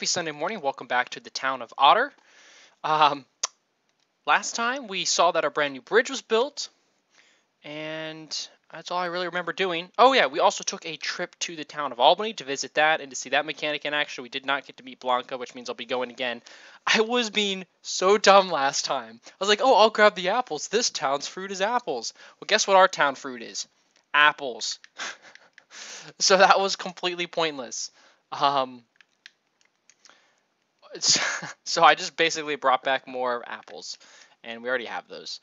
Happy Sunday morning. Welcome back to the town of Otter. Um, Last time we saw that our brand new bridge was built, and that's all I really remember doing. Oh yeah, we also took a trip to the town of Albany to visit that and to see that mechanic in action. We did not get to meet Blanca, which means I'll be going again. I was being so dumb last time. I was like, oh, I'll grab the apples. This town's fruit is apples. Well, guess what our town fruit is? Apples. So that was completely pointless. Um, So I just basically brought back more apples, and we already have those.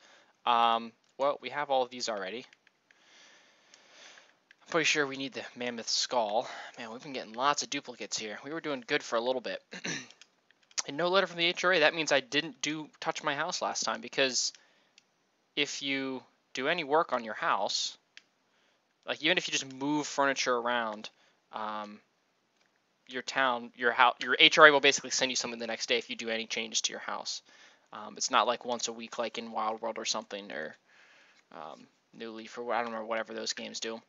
Well, we have all of these already. I'm pretty sure we need the mammoth skull. Man, we've been getting lots of duplicates here. We were doing good for a little bit. And no letter from the HRA. That means I didn't touch my house last time, because if you do any work on your house, like even if you just move furniture around, your HRA will basically send you something the next day if you do any changes to your house. It's not like once a week like in Wild World or something, or New Leaf, or I don't remember, whatever those games do.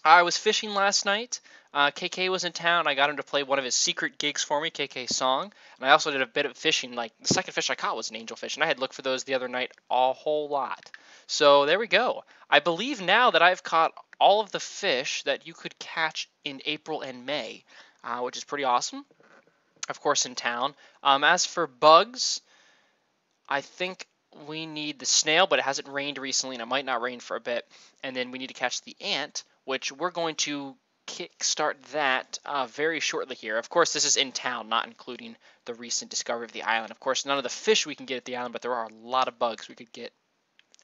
I was fishing last night. KK was in town. I got him to play one of his secret gigs for me, KK Song. And I also did a bit of fishing. Like, the second fish I caught was an angelfish, and I had looked for those the other night a whole lot. So there we go. I believe now that I've caught all of the fish that you could catch in April and May, which is pretty awesome. Of course, in town. As for bugs, I think we need the snail, but it hasn't rained recently, and it might not rain for a bit. And then we need to catch the ant, which we're going to kickstart that very shortly here. Of course, this is in town, not including the recent discovery of the island. Of course, none of the fish we can get at the island, but there are a lot of bugs we could get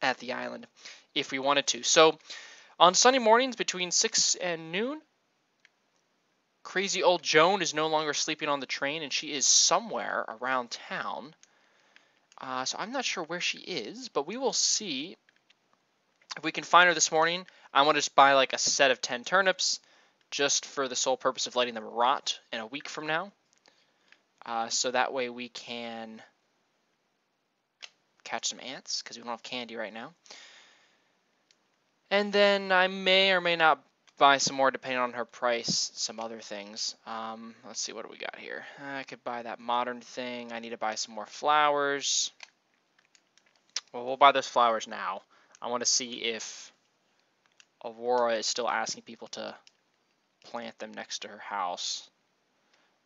at the island if we wanted to. So on Sunday mornings between 6 and noon, crazy old Joan is no longer sleeping on the train, and she is somewhere around town. So I'm not sure where she is, but we will see if we can find her this morning. I want to just buy like a set of 10 turnips, just for the sole purpose of letting them rot in a week from now. So that way we can catch some ants, because we don't have candy right now. And then I may or may not buy some more, depending on her price, some other things. Let's see, what do we got here? I could buy that modern thing. I need to buy some more flowers. Well, we'll buy those flowers now. I want to see if Aurora is still asking people to plant them next to her house.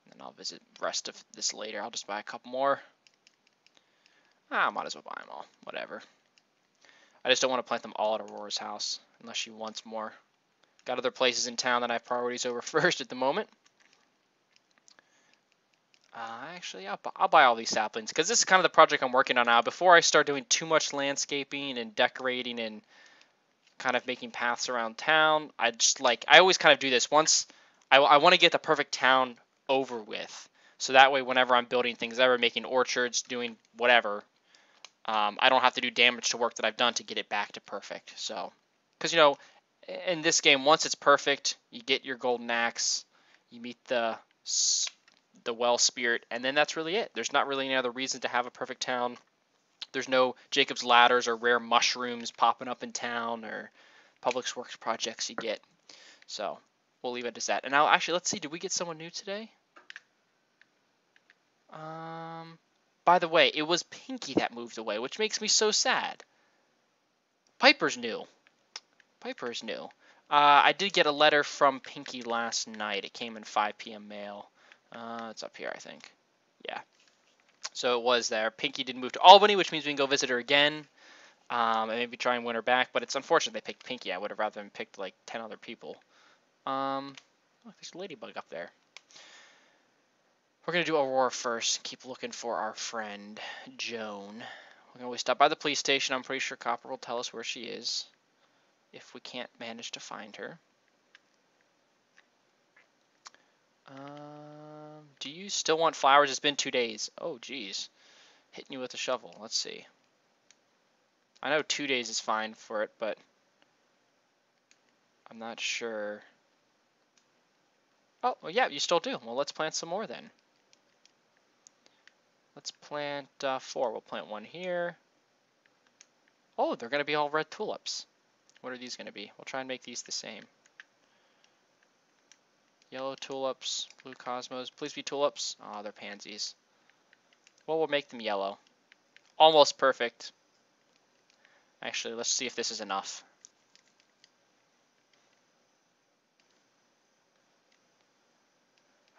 And then I'll visit the rest of this later. I'll just buy a couple more. I might as well buy them all. Whatever. I just don't want to plant them all at Aurora's house, unless she wants more. Got other places in town that I have priorities over first at the moment. Actually, I'll buy all these saplings, because this is kind of the project I'm working on now. Before I start doing too much landscaping and decorating and kind of making paths around town, I always kind of do this. Once I want to get the perfect town over with, so that way whenever I'm building things, ever making orchards, doing whatever, I don't have to do damage to work that I've done to get it back to perfect. So, because in this game, once it's perfect, you get your golden axe, you meet the well spirit, and then that's really it. There's not really any other reason to have a perfect town. There's no Jacob's ladders or rare mushrooms popping up in town or public works projects you get. So we'll leave it as that. And now, actually, let's see. Did we get someone new today? By the way, it was Pinky that moved away, which makes me so sad. Piper's new. Piper's new. I did get a letter from Pinky last night. It came in 5 p.m. mail. It's up here, I think. Yeah. So it was there. Pinky did move to Albany, which means we can go visit her again. And maybe try and win her back. But it's unfortunate they picked Pinky. I would have rather than picked like 10 other people. Look, there's a ladybug up there. We're going to do Aurora first. Keep looking for our friend, Joan. We're going to always stop by the police station. I'm pretty sure Copper will tell us where she is, if we can't manage to find her. Do you still want flowers? It's been 2 days. Oh, geez. Hitting you with a shovel. Let's see. I know 2 days is fine for it, but I'm not sure. Oh, well, yeah, you still do. Well, let's plant some more then. Let's plant 4. We'll plant 1 here. Oh, they're going to be all red tulips. What are these going to be? We'll try and make these the same. Yellow tulips, blue cosmos. Please be tulips. Oh, they're pansies. Well, we'll make them yellow. Almost perfect. Actually, let's see if this is enough.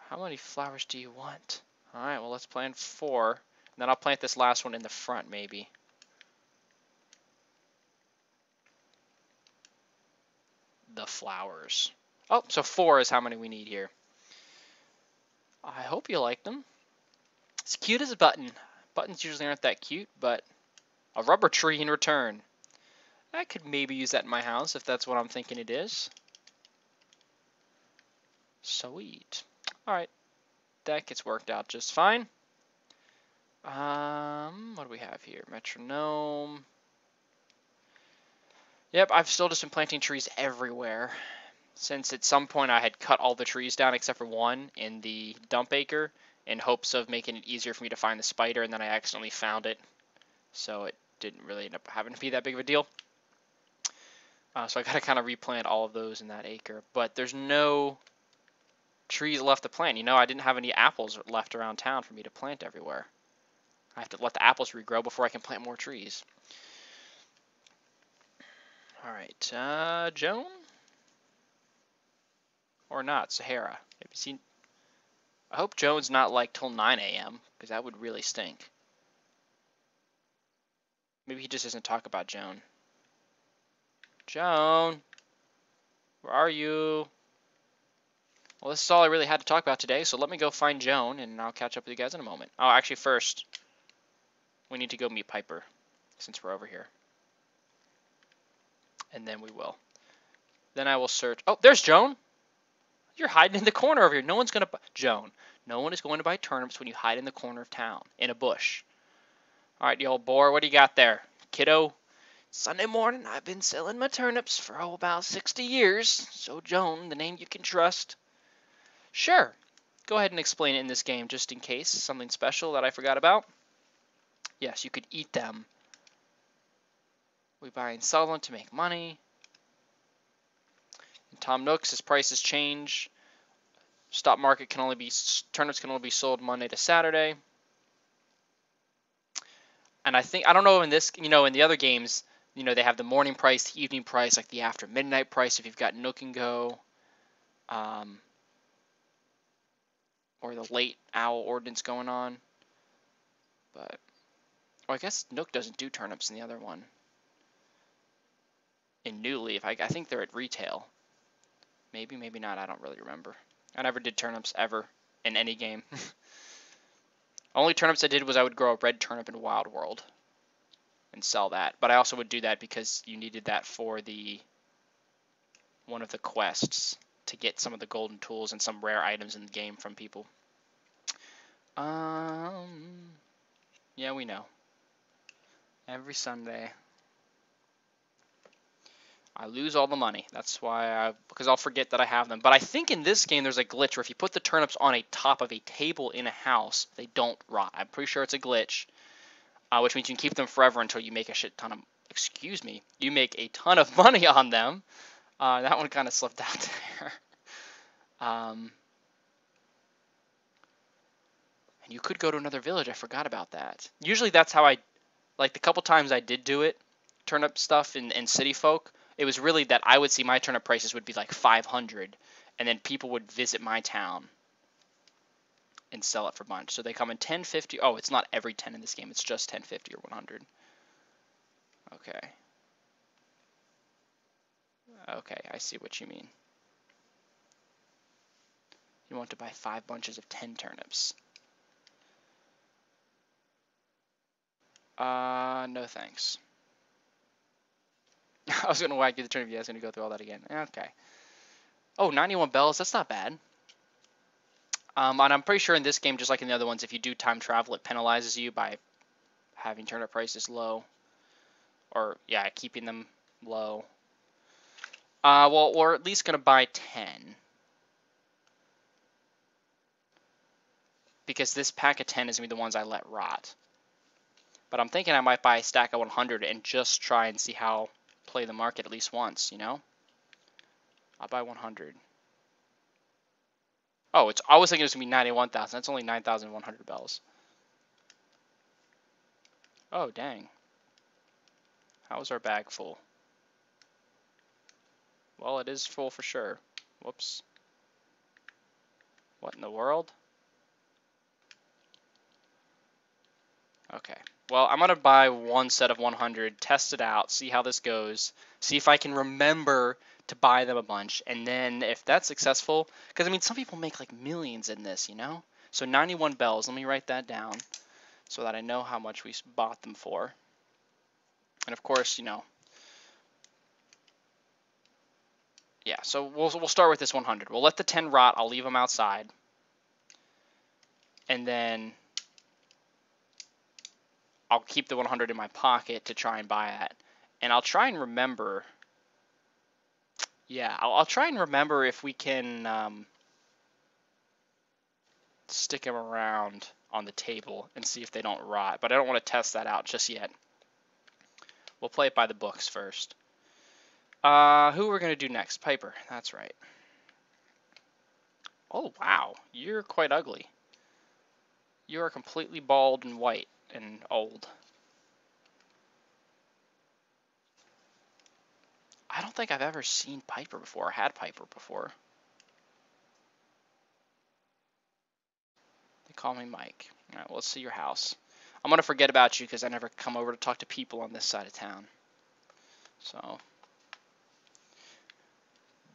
How many flowers do you want? Alright, well, let's plant 4. And then I'll plant this last one in the front, maybe. The flowers. Oh, so 4 is how many we need here. I hope you like them. It's cute as a button. Buttons usually aren't that cute, but a rubber tree in return. I could maybe use that in my house if that's what I'm thinking it is. Sweet. Alright, that gets worked out just fine. What do we have here? Metronome. Yep, I've still just been planting trees everywhere. Since at some point I had cut all the trees down except for one in the dump acre in hopes of making it easier for me to find the spider, and then I accidentally found it. So it didn't really end up having to be that big of a deal. So I got to kind of replant all of those in that acre. But there's no trees left to plant. You know, I didn't have any apples left around town for me to plant everywhere. I have to let the apples regrow before I can plant more trees. Alright, Joan? Or not, Sahara. Have you seen... I hope Joan's not like till 9 a.m. because that would really stink. Maybe he just doesn't talk about Joan. Joan! Where are you? Well, this is all I really had to talk about today, so let me go find Joan, and I'll catch up with you guys in a moment. Oh, actually, first, we need to go meet Piper, since we're over here. And then we will. Then I will search. Oh, there's Joan! You're hiding in the corner over here. No one's going to... Joan, no one is going to buy turnips when you hide in the corner of town, in a bush. Alright, you old boar, what do you got there? Kiddo? Sunday morning, I've been selling my turnips for about 60 years. So, Joan, the name you can trust. Sure. Go ahead and explain it in this game, just in case. Something special that I forgot about. Yes, you could eat them. We buy and sell them to make money. In Tom Nook's, his prices change. Stock market can only be... Turnips can only be sold Monday to Saturday. And I don't know in this, in the other games, they have the morning price, the evening price, like the after midnight price if you've got Nook and Go. Or the late owl ordinance going on. But, I guess Nook doesn't do turnips in the other one. In New Leaf, I think they're at retail. Maybe, maybe not, I don't really remember. I never did turnips ever in any game. Only turnips I did was I would grow a red turnip in Wild World and sell that. But I also would do that because you needed that for one of the quests to get some of the golden tools and some rare items in the game from people. Yeah, we know. Every Sunday, I lose all the money. That's why because I'll forget that I have them. But I think in this game there's a glitch where if you put the turnips on a top of a table in a house, they don't rot. I'm pretty sure it's a glitch, which means you can keep them forever until you make a shit ton of, you make a ton of money on them. That one kind of slipped out there. And you could go to another village. I forgot about that. Usually that's how like the couple times I did do it, turnip stuff in City Folk, it was really that I would see my turnip prices would be like 500, and then people would visit my town and sell it for a bunch. So they come in 10, 50. Oh, it's not every 10 in this game. It's just 10, 50, or 100. Okay. Okay, I see what you mean. You want to buy 5 bunches of 10 turnips. No thanks. I was going to whack you the turnip. Yeah, I was going to go through all that again. Okay. Oh, 91 bells. That's not bad. And I'm pretty sure in this game, just like in the other ones, if you do time travel, it penalizes you by having turnip prices low. Or, yeah, keeping them low. Well, we're at least going to buy 10. Because this pack of 10 is going to be the ones I let rot. But I'm thinking I might buy a stack of 100 and just try and see how... play the market at least once, I'll buy 100. Oh, I was thinking it was going to be 91,000. That's only 9,100 bells. Oh, dang. How is our bag full? Well, it is full for sure. Whoops. What in the world? Okay. Well, I'm going to buy one set of 100, test it out, see how this goes, see if I can remember to buy them a bunch, and then if that's successful, because I mean, some people make like millions in this, you know? So 91 bells, let me write that down so that I know how much we bought them for. And of course, you know, yeah, so we'll start with this 100. We'll let the 10 rot, I'll leave them outside. And then I'll keep the 100 in my pocket to try and buy it. And I'll try and remember, yeah, I'll try and remember if we can stick them around on the table and see if they don't rot. But I don't want to test that out just yet. We'll play it by the books first. Who we're going to do next? Piper, that's right. Oh, wow, you're quite ugly. You are completely bald and white and old. I don't think I've ever seen Piper before, or had Piper before. They call me Mike. All right, well, let's see your house. I'm going to forget about you because I never come over to talk to people on this side of town. So.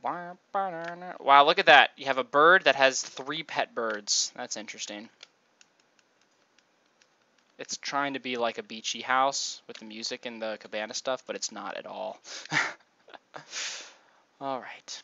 Wow, look at that. You have a bird that has 3 pet birds. That's interesting. It's trying to be like a beachy house with the music and the cabana stuff, but it's not at all. All right.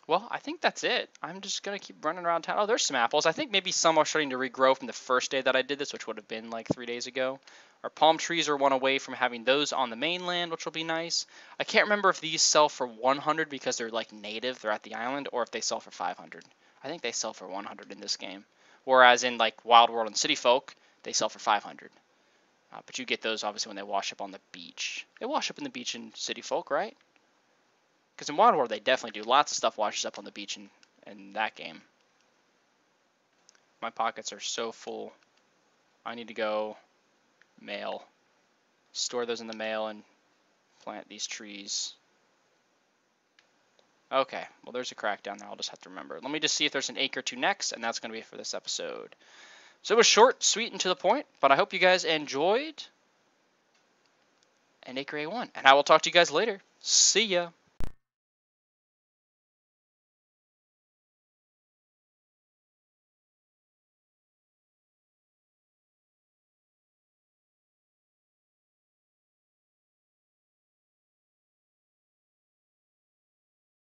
Well, I think that's it. I'm just going to keep running around town. Oh, there's some apples. I think maybe some are starting to regrow from the first day that I did this, which would have been like 3 days ago. Our palm trees are one away from having those on the mainland, which will be nice. I can't remember if these sell for 100 because they're like native, they're at the island, or if they sell for 500. I think they sell for 100 in this game. Whereas in like Wild World and City Folk, they sell for 500. But you get those obviously when they wash up on the beach. They wash up in the beach in City Folk, right? Because in Wild World, they definitely do. Lots of stuff washes up on the beach in that game. My pockets are so full. I need to go mail. Store those in the mail and plant these trees. Okay, well, there's a crack down there. I'll just have to remember. Let me just see if there's an acre or two next, and that's going to be it for this episode. So it was short, sweet, and to the point, but I hope you guys enjoyed an Acre A1. And I will talk to you guys later. See ya.